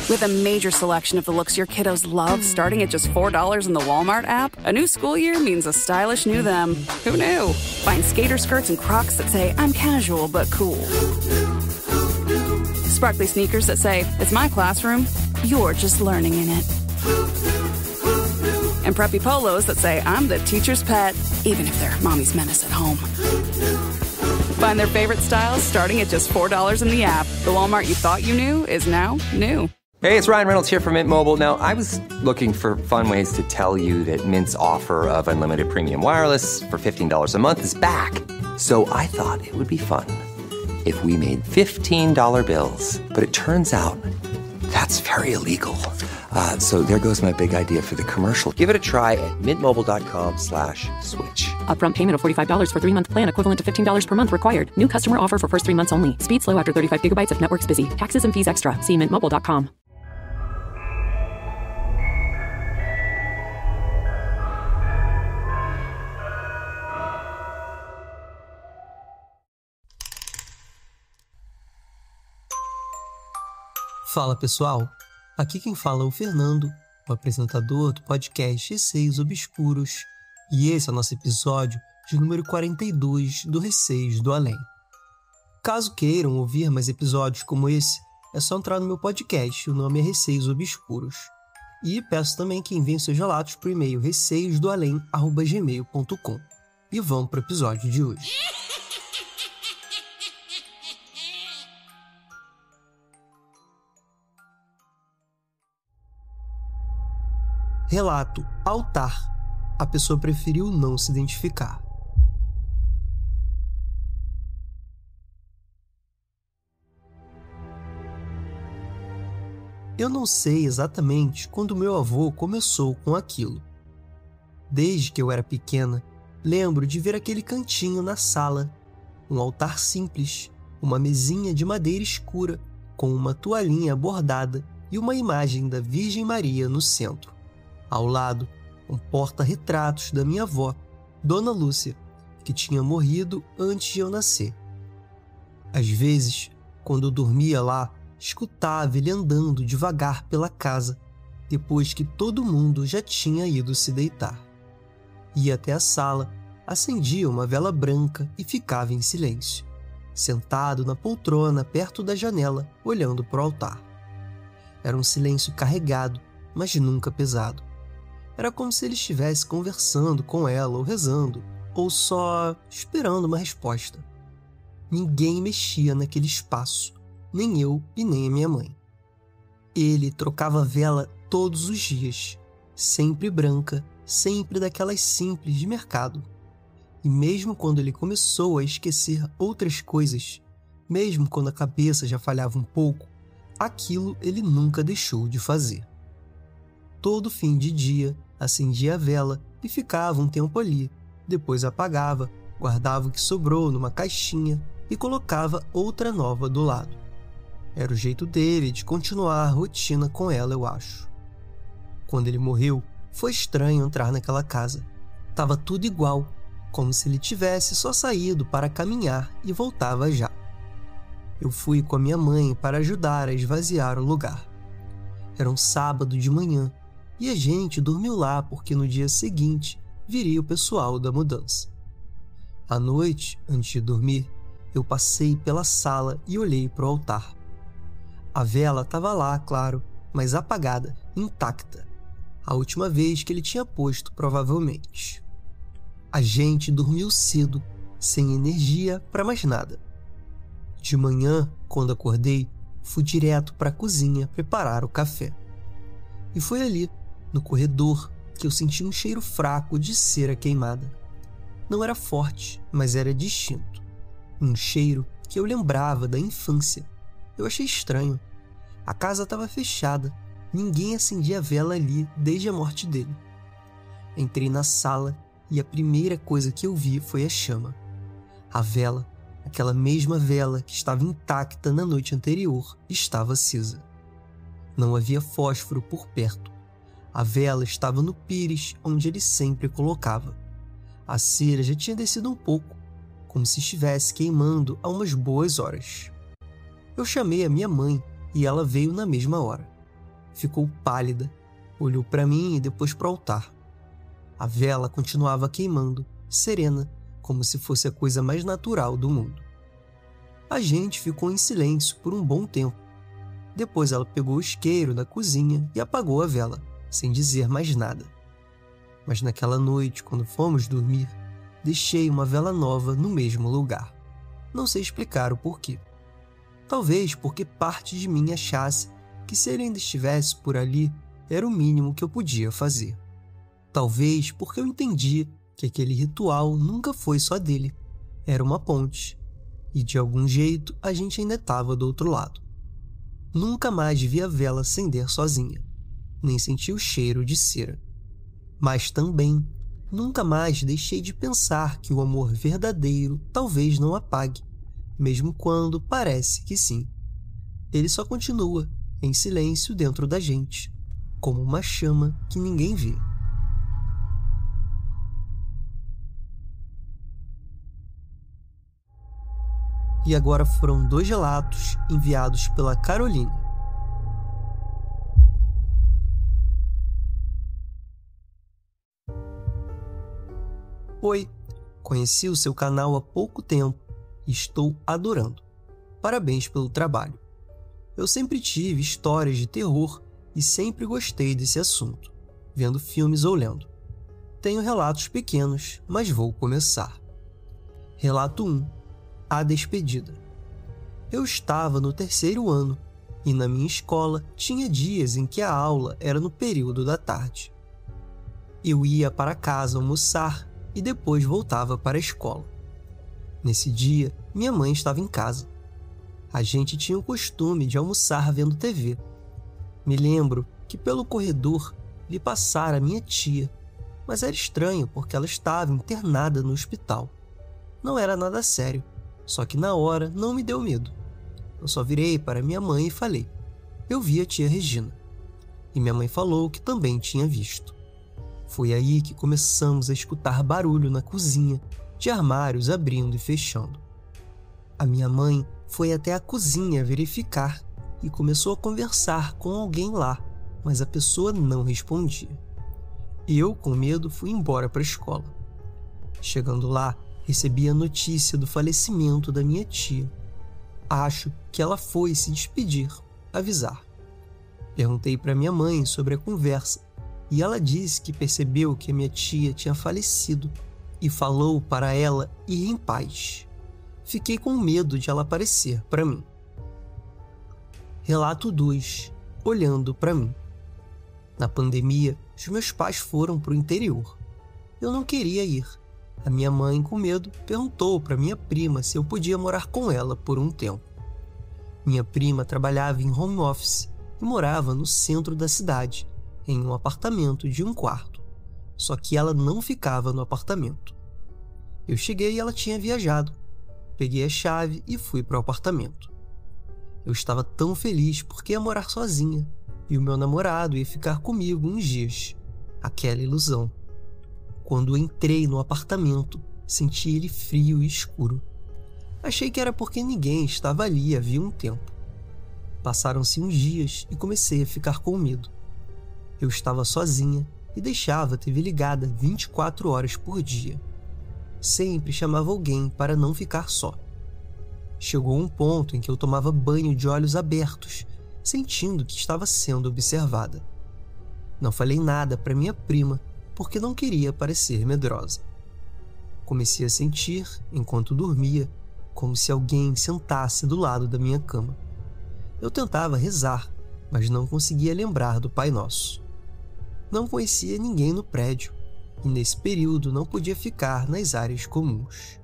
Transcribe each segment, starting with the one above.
With a major selection of the looks your kiddos love starting at just $4 in the Walmart app, a new school year means a stylish new them. Who knew? Find skater skirts and Crocs that say, I'm casual but cool. Sparkly sneakers that say, it's my classroom, you're just learning in it. And preppy polos that say, I'm the teacher's pet, even if they're mommy's menace at home. Find their favorite styles starting at just $4 in the app. The Walmart you thought you knew is now new. Hey, it's Ryan Reynolds here from Mint Mobile. Now, I was looking for fun ways to tell you that Mint's offer of unlimited premium wireless for $15 a month is back. So I thought it would be fun if we made $15 bills. But it turns out that's very illegal. So there goes my big idea for the commercial. Give it a try at mintmobile.com/switch. Upfront payment of $45 for 3-month plan equivalent to $15 per month required. New customer offer for first 3 months only. Speed slow after 35 gigabytes if network's busy. Taxes and fees extra. See mintmobile.com. Fala pessoal, aqui quem fala é o Fernando, o apresentador do podcast Receios Obscuros, e esse é o nosso episódio de número 42 do Receios do Além. Caso queiram ouvir mais episódios como esse, é só entrar no meu podcast, o nome é Receios Obscuros. E peço também que enviem seus relatos por e-mail receiodoalém@gmail.com. E vamos para o episódio de hoje. Relato Altar. A pessoa preferiu não se identificar. Eu não sei exatamente quando meu avô começou com aquilo. Desde que eu era pequena, lembro de ver aquele cantinho na sala, um altar simples, uma mesinha de madeira escura, com uma toalhinha bordada e uma imagem da Virgem Maria no centro. Ao lado, um porta-retratos da minha avó, Dona Lúcia, que tinha morrido antes de eu nascer. Às vezes, quando eu dormia lá, escutava ele andando devagar pela casa, depois que todo mundo já tinha ido se deitar. Ia até a sala, acendia uma vela branca e ficava em silêncio, sentado na poltrona perto da janela, olhando para o altar. Era um silêncio carregado, mas nunca pesado. Era como se ele estivesse conversando com ela ou rezando, ou só esperando uma resposta. Ninguém mexia naquele espaço, nem eu e nem a minha mãe. Ele trocava a vela todos os dias, sempre branca, sempre daquelas simples de mercado. E mesmo quando ele começou a esquecer outras coisas, mesmo quando a cabeça já falhava um pouco, aquilo ele nunca deixou de fazer. Todo fim de dia, acendia a vela e ficava um tempo ali, depois apagava, guardava o que sobrou numa caixinha e colocava outra nova do lado. Era o jeito dele de continuar a rotina com ela, eu acho. Quando ele morreu, foi estranho entrar naquela casa. Tava tudo igual, como se ele tivesse só saído para caminhar e voltava já. Eu fui com a minha mãe para ajudar a esvaziar o lugar. Era um sábado de manhã, e a gente dormiu lá porque no dia seguinte viria o pessoal da mudança. À noite, antes de dormir, eu passei pela sala e olhei para o altar. A vela estava lá, claro, mas apagada, intacta. A última vez que ele tinha posto, provavelmente. A gente dormiu cedo, sem energia para mais nada. De manhã, quando acordei, fui direto para a cozinha preparar o café. E foi ali, no corredor, que eu senti um cheiro fraco de cera queimada. Não era forte, mas era distinto. Um cheiro que eu lembrava da infância. Eu achei estranho. A casa estava fechada. Ninguém acendia a vela ali desde a morte dele. Entrei na sala e a primeira coisa que eu vi foi a chama. A vela, aquela mesma vela que estava intacta na noite anterior, estava acesa. Não havia fósforo por perto. A vela estava no pires onde ele sempre colocava. A cera já tinha descido um pouco, como se estivesse queimando há umas boas horas. Eu chamei a minha mãe e ela veio na mesma hora. ficou pálida, olhou para mim e depois para o altar. A vela continuava queimando, serena, como se fosse a coisa mais natural do mundo. A gente ficou em silêncio por um bom tempo. Depois ela pegou o isqueiro da cozinha e apagou a vela, sem dizer mais nada. Mas naquela noite, quando fomos dormir, deixei uma vela nova no mesmo lugar. Não sei explicar o porquê. Talvez porque parte de mim achasse que se ele ainda estivesse por ali, era o mínimo que eu podia fazer. Talvez porque eu entendi que aquele ritual nunca foi só dele. Era uma ponte. E de algum jeito a gente ainda estava do outro lado. Nunca mais vi a vela acender sozinha, nem senti o cheiro de cera. Mas também nunca mais deixei de pensar que o amor verdadeiro talvez não apague, mesmo quando parece que sim. Ele só continua, em silêncio dentro da gente, como uma chama que ninguém vê. E agora foram 2 relatos enviados pela Caroline. Oi, conheci o seu canal há pouco tempo e estou adorando. Parabéns pelo trabalho. Eu sempre tive histórias de terror e sempre gostei desse assunto, vendo filmes ou lendo. Tenho relatos pequenos, mas vou começar. Relato 1. A despedida. Eu estava no 3º ano e na minha escola tinha dias em que a aula era no período da tarde. Eu ia para casa almoçar e depois voltava para a escola. Nesse dia, minha mãe estava em casa. A gente tinha o costume de almoçar vendo TV. Me lembro que pelo corredor vi passar a minha tia, mas era estranho porque ela estava internada no hospital. Não era nada sério. Só que na hora não me deu medo. Eu só virei para minha mãe e falei: eu vi a tia Regina. E minha mãe falou que também tinha visto. Foi aí que começamos a escutar barulho na cozinha, de armários abrindo e fechando. A minha mãe foi até a cozinha verificar e começou a conversar com alguém lá, mas a pessoa não respondia. Eu, com medo, fui embora para a escola. Chegando lá, recebi a notícia do falecimento da minha tia. Acho que ela foi se despedir, avisar. Perguntei para minha mãe sobre a conversa e ela disse que percebeu que a minha tia tinha falecido e falou para ela ir em paz. Fiquei com medo de ela aparecer para mim. Relato 2. Olhando para mim. Na pandemia, os meus pais foram para o interior. Eu não queria ir. A minha mãe, com medo, perguntou para minha prima se eu podia morar com ela por um tempo. Minha prima trabalhava em home office e morava no centro da cidade, em um apartamento de 1 quarto. Só que ela não ficava no apartamento. Eu cheguei e ela tinha viajado. Peguei a chave e fui para o apartamento. Eu estava tão feliz porque ia morar sozinha e o meu namorado ia ficar comigo uns dias. Aquela ilusão. Quando entrei no apartamento, senti ele frio e escuro. Achei que era porque ninguém estava ali havia um tempo. Passaram-se uns dias e comecei a ficar com medo. Eu estava sozinha e deixava a TV ligada 24 horas por dia. Sempre chamava alguém para não ficar só. Chegou um ponto em que eu tomava banho de olhos abertos, sentindo que estava sendo observada. Não falei nada para minha prima, porque não queria parecer medrosa. Comecei a sentir, enquanto dormia, como se alguém sentasse do lado da minha cama. Eu tentava rezar, mas não conseguia lembrar do Pai Nosso. Não conhecia ninguém no prédio, e nesse período não podia ficar nas áreas comuns.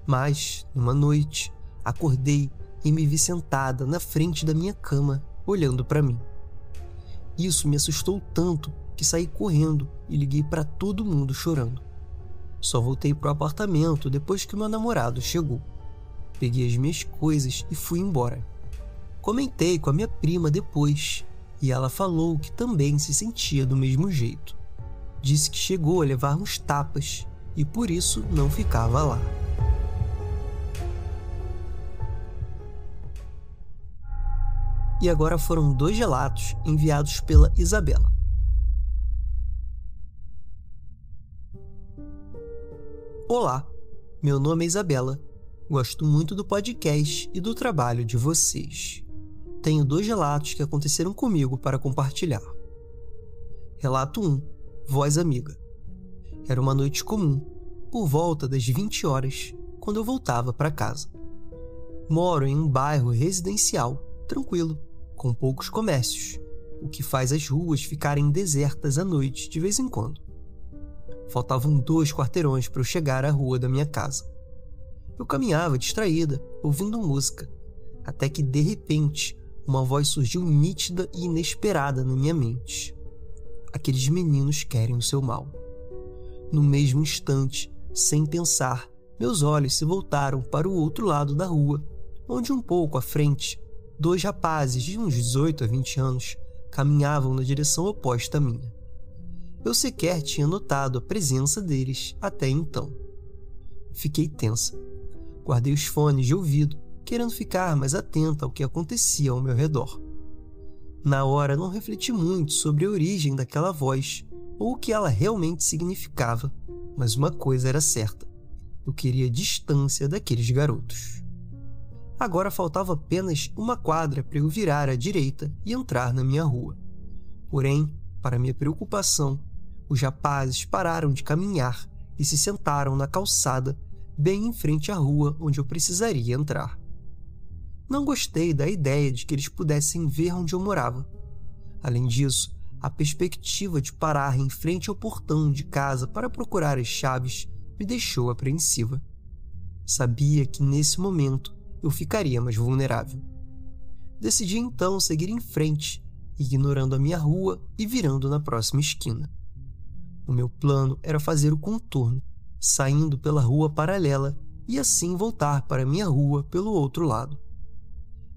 Mas, numa noite, acordei e me vi sentada na frente da minha cama, olhando para mim. Isso me assustou tanto que saí correndo e liguei para todo mundo chorando. Só voltei pro apartamento depois que meu namorado chegou. Peguei as minhas coisas e fui embora. Comentei com a minha prima depois e ela falou que também se sentia do mesmo jeito. Disse que chegou a levar uns tapas e por isso não ficava lá. E agora foram 2 relatos enviados pela Isabela. Olá, meu nome é Isabela. Gosto muito do podcast e do trabalho de vocês. Tenho 2 relatos que aconteceram comigo para compartilhar. Relato 1. Voz amiga. Era uma noite comum, por volta das 20 horas, quando eu voltava para casa. Moro em um bairro residencial, tranquilo, com poucos comércios, o que faz as ruas ficarem desertas à noite de vez em quando. Faltavam 2 quarteirões para eu chegar à rua da minha casa. Eu caminhava distraída, ouvindo música, até que, de repente, uma voz surgiu nítida e inesperada na minha mente. Aqueles meninos querem o seu mal. No mesmo instante, sem pensar, meus olhos se voltaram para o outro lado da rua, onde um pouco à frente, 2 rapazes de uns 18 a 20 anos caminhavam na direção oposta à minha. Eu sequer tinha notado a presença deles até então. Fiquei tensa. Guardei os fones de ouvido, querendo ficar mais atenta ao que acontecia ao meu redor. Na hora, não refleti muito sobre a origem daquela voz ou o que ela realmente significava, mas uma coisa era certa: eu queria distância daqueles garotos. Agora faltava apenas uma quadra para eu virar à direita e entrar na minha rua. Porém, para minha preocupação, os rapazes pararam de caminhar e se sentaram na calçada, bem em frente à rua onde eu precisaria entrar. Não gostei da ideia de que eles pudessem ver onde eu morava. Além disso, a perspectiva de parar em frente ao portão de casa para procurar as chaves me deixou apreensiva. Sabia que nesse momento eu ficaria mais vulnerável. Decidi então seguir em frente, ignorando a minha rua e virando na próxima esquina. O meu plano era fazer o contorno, saindo pela rua paralela e assim voltar para a minha rua pelo outro lado.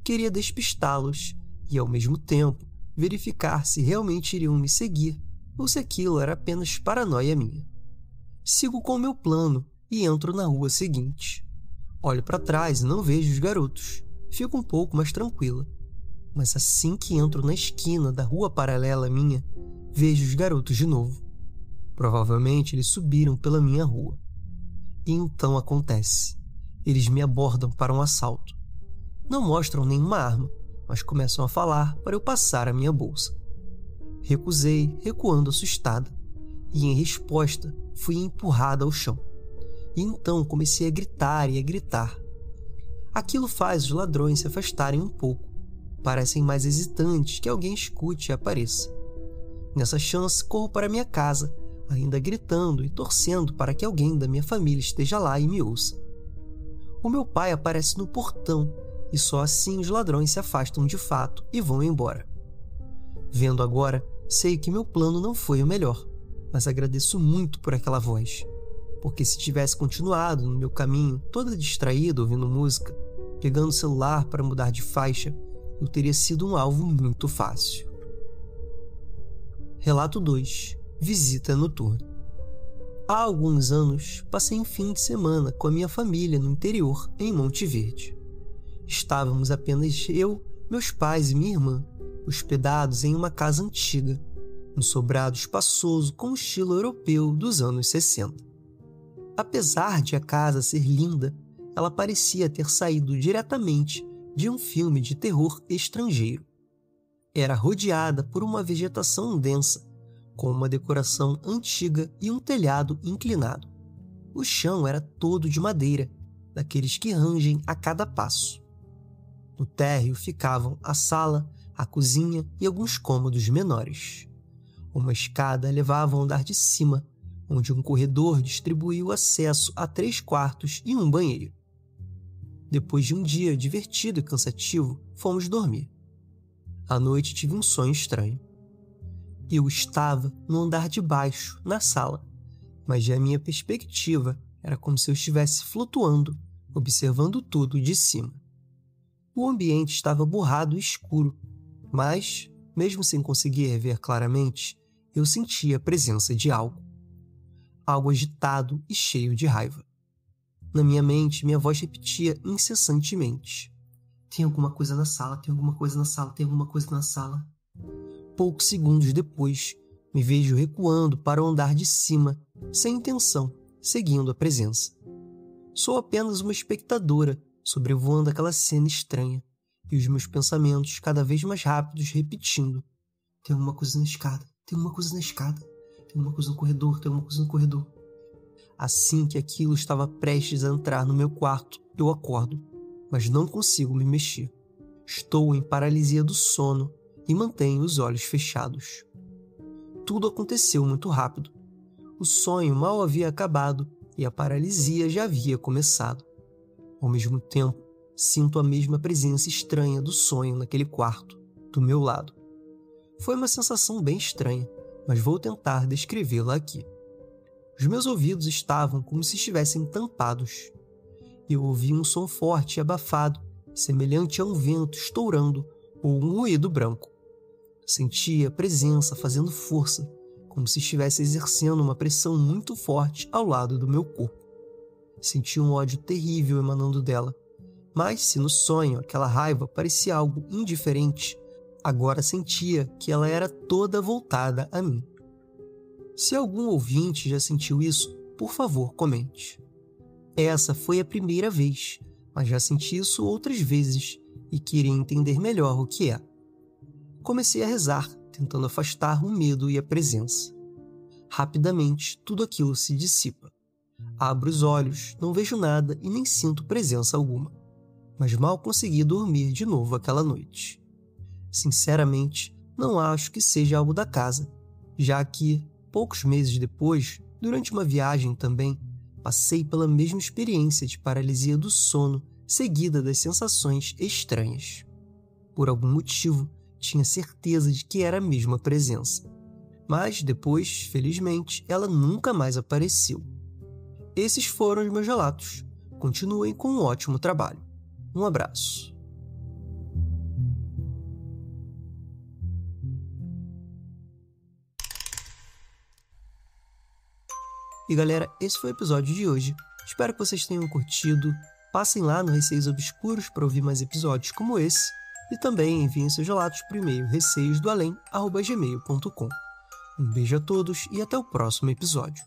Queria despistá-los e, ao mesmo tempo, verificar se realmente iriam me seguir ou se aquilo era apenas paranoia minha. Sigo com o meu plano e entro na rua seguinte. Olho para trás e não vejo os garotos. Fico um pouco mais tranquila. Mas assim que entro na esquina da rua paralela à minha, vejo os garotos de novo. Provavelmente eles subiram pela minha rua. E então acontece. Eles me abordam para um assalto. Não mostram nenhuma arma, mas começam a falar para eu passar a minha bolsa. Recusei, recuando assustada, e em resposta fui empurrada ao chão. E então comecei a gritar e a gritar. Aquilo faz os ladrões se afastarem um pouco. Parecem mais hesitantes que alguém escute e apareça. Nessa chance, corro para minha casa, ainda gritando e torcendo para que alguém da minha família esteja lá e me ouça. O meu pai aparece no portão e só assim os ladrões se afastam de fato e vão embora. Vendo agora, sei que meu plano não foi o melhor, mas agradeço muito por aquela voz, porque se tivesse continuado no meu caminho, toda distraída ouvindo música, pegando o celular para mudar de faixa, eu teria sido um alvo muito fácil. Relato 2. Visita noturna. Há alguns anos, passei um fim de semana com a minha família no interior, em Monte Verde. Estávamos apenas eu, meus pais e minha irmã, hospedados em uma casa antiga, um sobrado espaçoso com estilo europeu dos anos 60. Apesar de a casa ser linda, ela parecia ter saído diretamente de um filme de terror estrangeiro. Era rodeada por uma vegetação densa, com uma decoração antiga e um telhado inclinado. O chão era todo de madeira, daqueles que rangem a cada passo. No térreo ficavam a sala, a cozinha e alguns cômodos menores. Uma escada levava ao andar de cima, onde um corredor distribuía o acesso a 3 quartos e um banheiro. Depois de um dia divertido e cansativo, fomos dormir. À noite tive um sonho estranho. Eu estava no andar de baixo, na sala, mas de a minha perspectiva era como se eu estivesse flutuando, observando tudo de cima. O ambiente estava borrado e escuro, mas, mesmo sem conseguir ver claramente, eu sentia a presença de algo. Algo agitado e cheio de raiva. Na minha mente, minha voz repetia incessantemente: Tem alguma coisa na sala, tem alguma coisa na sala, tem alguma coisa na sala. Poucos segundos depois, me vejo recuando para o andar de cima, sem intenção, seguindo a presença. Sou apenas uma espectadora, sobrevoando aquela cena estranha, e os meus pensamentos cada vez mais rápidos repetindo. Tem alguma coisa na escada, tem alguma coisa na escada, tem alguma coisa no corredor, tem alguma coisa no corredor. Assim que aquilo estava prestes a entrar no meu quarto, eu acordo, mas não consigo me mexer. Estou em paralisia do sono e mantenho os olhos fechados. Tudo aconteceu muito rápido. O sonho mal havia acabado e a paralisia já havia começado. Ao mesmo tempo, sinto a mesma presença estranha do sonho naquele quarto, do meu lado. Foi uma sensação bem estranha, mas vou tentar descrevê-la aqui. Os meus ouvidos estavam como se estivessem tampados. Eu ouvi um som forte e abafado, semelhante a um vento estourando ou um ruído branco. Sentia a presença fazendo força, como se estivesse exercendo uma pressão muito forte ao lado do meu corpo. Senti um ódio terrível emanando dela, mas se no sonho aquela raiva parecia algo indiferente, agora sentia que ela era toda voltada a mim. Se algum ouvinte já sentiu isso, por favor, comente. Essa foi a primeira vez, mas já senti isso outras vezes e queria entender melhor o que é. Comecei a rezar, tentando afastar o medo e a presença. Rapidamente, tudo aquilo se dissipa. Abro os olhos, não vejo nada e nem sinto presença alguma. Mas mal consegui dormir de novo aquela noite. Sinceramente, não acho que seja algo da casa, já que, poucos meses depois, durante uma viagem também, passei pela mesma experiência de paralisia do sono, seguida das sensações estranhas. Por algum motivo, tinha certeza de que era a mesma presença. Mas depois, felizmente, ela nunca mais apareceu. Esses foram os meus relatos. Continuem com um ótimo trabalho. Um abraço. E galera, esse foi o episódio de hoje. Espero que vocês tenham curtido. Passem lá no Receios Obscuros para ouvir mais episódios como esse. E também enviem seus relatos por e-mail receiodoalém@gmail.com. Um beijo a todos e até o próximo episódio.